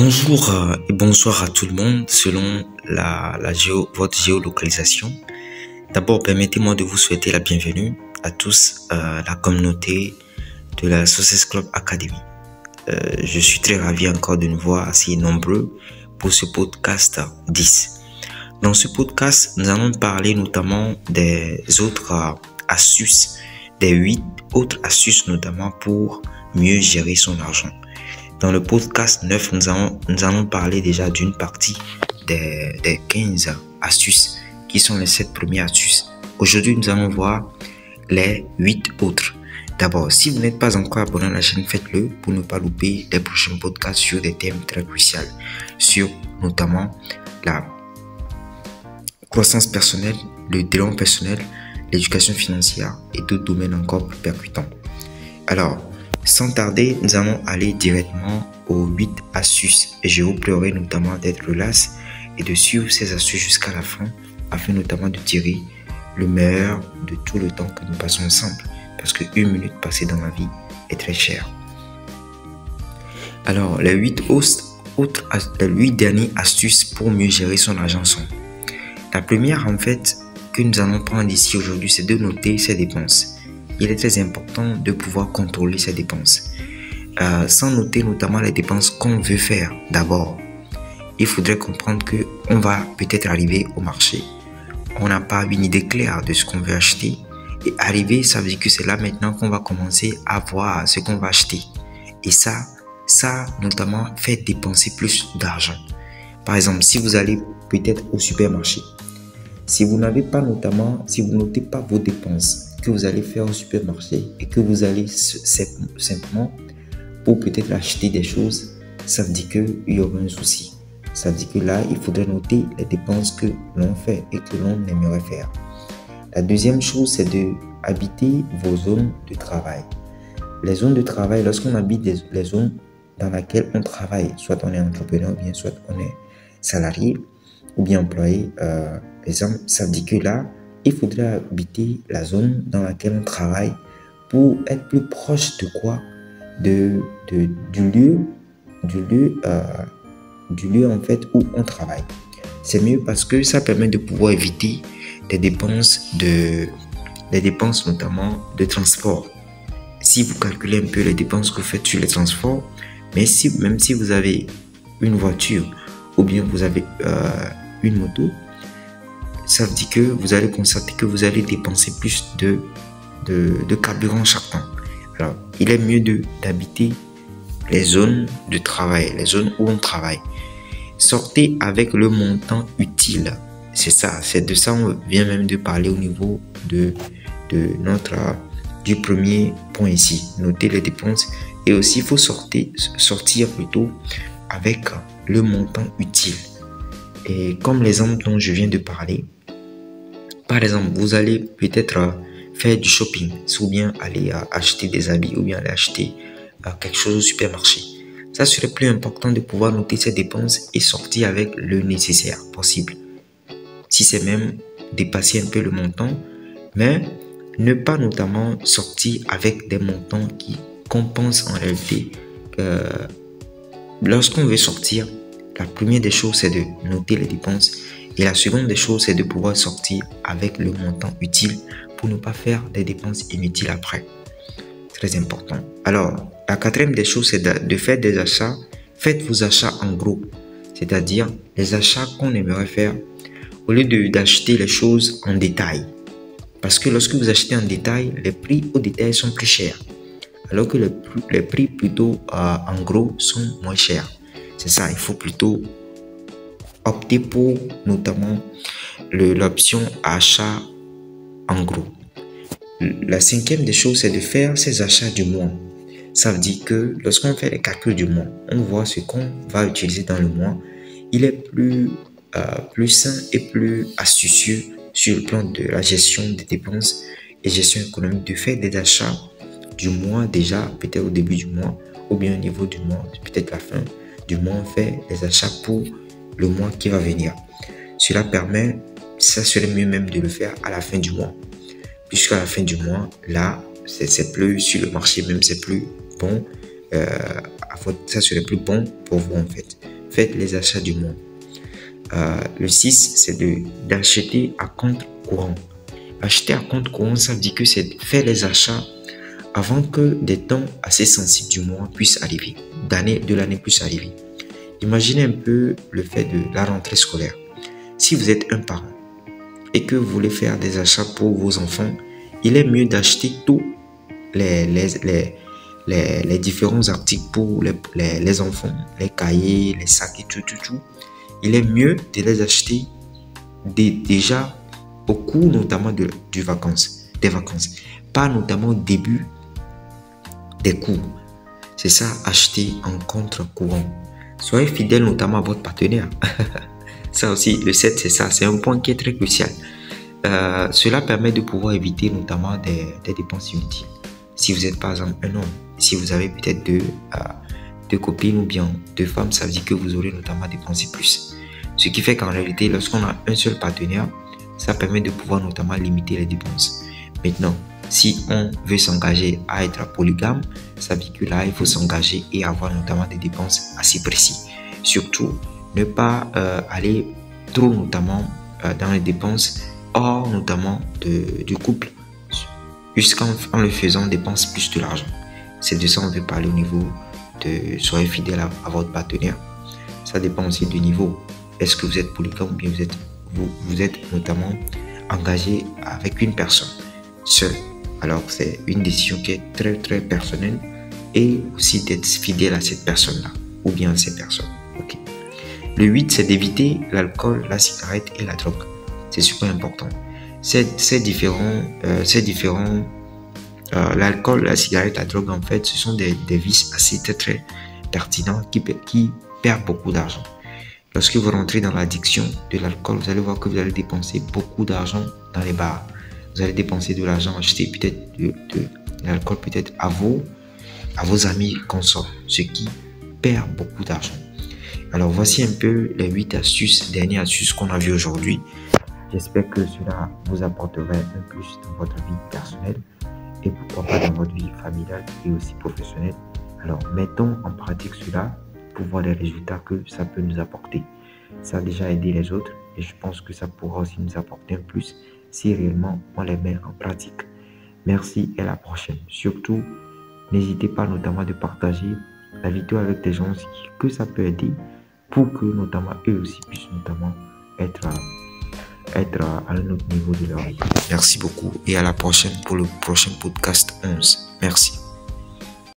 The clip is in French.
Bonjour et bonsoir à tout le monde selon votre géolocalisation. D'abord, permettez-moi de vous souhaiter la bienvenue à tous, la communauté de la Success Club Academy. Je suis très ravi encore de nous voir assez nombreux pour ce podcast 10. Dans ce podcast, nous allons parler notamment des autres astuces, des 8 autres astuces notamment pour mieux gérer son argent. Dans le podcast 9, nous allons parler déjà d'une partie des 15 astuces qui sont les 7 premières astuces. Aujourd'hui, nous allons voir les 8 autres. D'abord, si vous n'êtes pas encore abonné à la chaîne, faites-le pour ne pas louper les prochains podcasts sur des thèmes très cruciaux, sur notamment la croissance personnelle, le développement personnel, l'éducation financière et d'autres domaines encore plus percutants. Alors, sans tarder, nous allons aller directement aux 8 astuces et je vous prierai notamment d'être relax et de suivre ces astuces jusqu'à la fin afin notamment de tirer le meilleur de tout le temps que nous passons ensemble parce que 1 minute passée dans la vie est très chère. Alors, les 8 dernières astuces pour mieux gérer son argent sont: la première en fait que nous allons prendre ici aujourd'hui, c'est de noter ses dépenses. Il est très important de pouvoir contrôler ses dépenses. Sans noter notamment les dépenses qu'on veut faire. D'abord, il faudrait comprendre qu'on va peut-être arriver au marché. On n'a pas une idée claire de ce qu'on veut acheter. Et arriver, ça veut dire que c'est là maintenant qu'on va commencer à voir ce qu'on va acheter. Et ça notamment fait dépenser plus d'argent. Par exemple, si vous allez peut-être au supermarché, si vous notez pas vos dépenses que vous allez faire au supermarché et que vous allez simplement pour peut-être acheter des choses, ça veut dire qu'il y aura un souci. Ça veut dire que là, il faudrait noter les dépenses que l'on fait et que l'on aimerait faire. La deuxième chose, c'est d'habiter vos zones de travail. Les zones de travail, lorsqu'on habite les zones dans lesquelles on travaille, soit on est entrepreneur, ou bien soit on est salarié ou bien employé, exemple, ça veut dire que là, il faudrait habiter la zone dans laquelle on travaille pour être plus proche de quoi? Du lieu en fait où on travaille. C'est mieux parce que ça permet de pouvoir éviter des dépenses notamment de transport. Si vous calculez un peu les dépenses que vous faites sur les transports, même si vous avez une voiture ou bien vous avez une moto, ça veut dire que vous allez constater que vous allez dépenser plus de carburant chaque temps. Alors, il est mieux d'habiter les zones de travail, les zones où on travaille. Sortez avec le montant utile. C'est ça, c'est de ça on vient même de parler au niveau du premier point ici. Notez les dépenses et aussi il faut sortir plutôt avec le montant utile. Et comme l'exemple dont je viens de parler, par exemple, vous allez peut-être faire du shopping, ou bien aller acheter des habits, ou bien aller acheter quelque chose au supermarché. Ça serait plus important de pouvoir noter ces dépenses et sortir avec le nécessaire possible. Si c'est même dépasser un peu le montant, mais ne pas notamment sortir avec des montants qui compensent en réalité. Lorsqu'on veut sortir, la première des choses, c'est de noter les dépenses. Et la seconde des choses, c'est de pouvoir sortir avec le montant utile pour ne pas faire des dépenses inutiles après. Très important. Alors, la quatrième des choses, c'est de faire des achats. Faites vos achats en gros. C'est-à-dire les achats qu'on aimerait faire au lieu d'acheter les choses en détail. Parce que lorsque vous achetez en détail, les prix au détail sont plus chers. Alors que les prix plutôt en gros sont moins chers. C'est ça, il faut plutôt opter pour notamment l'option achat en gros. La cinquième des choses, c'est de faire ses achats du mois. Ça veut dire que lorsqu'on fait les calculs du mois, on voit ce qu'on va utiliser dans le mois. Il est plus sain et plus astucieux sur le plan de la gestion des dépenses et gestion économique de faire des achats du mois déjà, peut-être au début du mois ou bien au niveau du mois, peut-être la fin du mois, on fait les achats pour le mois qui va venir. Cela permet, ça serait mieux même de le faire à la fin du mois. Puisqu'à la fin du mois, là, c'est plus sur le marché même, c'est plus bon. Ça serait plus bon pour vous en fait. faites les achats du mois. Le 6, c'est d'acheter à compte courant. Acheter à compte courant, ça veut dire que c'est faire les achats avant que des temps assez sensibles du mois puissent arriver, de l'année puissent arriver. Imaginez un peu le fait de la rentrée scolaire. Si vous êtes un parent et que vous voulez faire des achats pour vos enfants, il est mieux d'acheter tous les différents articles pour les enfants, les cahiers, les sacs et tout. Il est mieux de les acheter déjà au cours notamment des vacances, pas notamment au début des cours. C'est ça, acheter en contre-courant. Soyez fidèle notamment à votre partenaire. Ça aussi, le 7, c'est ça, c'est un point qui est très crucial. Cela permet de pouvoir éviter notamment des dépenses inutiles. Si vous êtes par exemple un homme, si vous avez peut-être deux copines ou bien deux femmes, ça veut dire que vous aurez notamment dépensé plus. Ce qui fait qu'en réalité, lorsqu'on a un seul partenaire, ça permet de pouvoir notamment limiter les dépenses. Maintenant, si on veut s'engager à être polygame, ça veut dire que là, il faut s'engager et avoir notamment des dépenses assez précises. Surtout, ne pas aller trop notamment dans les dépenses hors notamment du couple, jusqu'en le faisant, on dépense plus de l'argent. C'est de ça qu'on veut parler au niveau de soyez fidèle à votre partenaire. Ça dépend aussi du niveau. Est-ce que vous êtes polygame ou bien vous êtes notamment engagé avec une personne seule. Alors c'est une décision qui est très très personnelle et aussi d'être fidèle à cette personne-là ou bien à ces personnes. Okay. Le 8, c'est d'éviter l'alcool, la cigarette et la drogue. C'est super important. C'est différent. L'alcool, la cigarette, la drogue, en fait, ce sont des vices assez très, très pertinents qui perdent beaucoup d'argent. Lorsque vous rentrez dans l'addiction de l'alcool, vous allez voir que vous allez dépenser beaucoup d'argent dans les bars. Vous allez dépenser de l'argent, acheter peut-être de l'alcool peut-être à vos amis consorts, ce qui perd beaucoup d'argent. Alors voici un peu les 8 astuces, dernières astuces qu'on a vues aujourd'hui. J'espère que cela vous apportera un plus dans votre vie personnelle et pourquoi pas dans votre vie familiale et aussi professionnelle. Alors mettons en pratique cela pour voir les résultats que ça peut nous apporter. Ça a déjà aidé les autres et je pense que ça pourra aussi nous apporter un plus si réellement on les met en pratique. Merci et à la prochaine. Surtout, n'hésitez pas notamment de partager la vidéo avec des gens que ça peut aider pour que notamment eux aussi puissent notamment être à un autre niveau de leur vie. Merci beaucoup et à la prochaine pour le prochain podcast 11. Merci.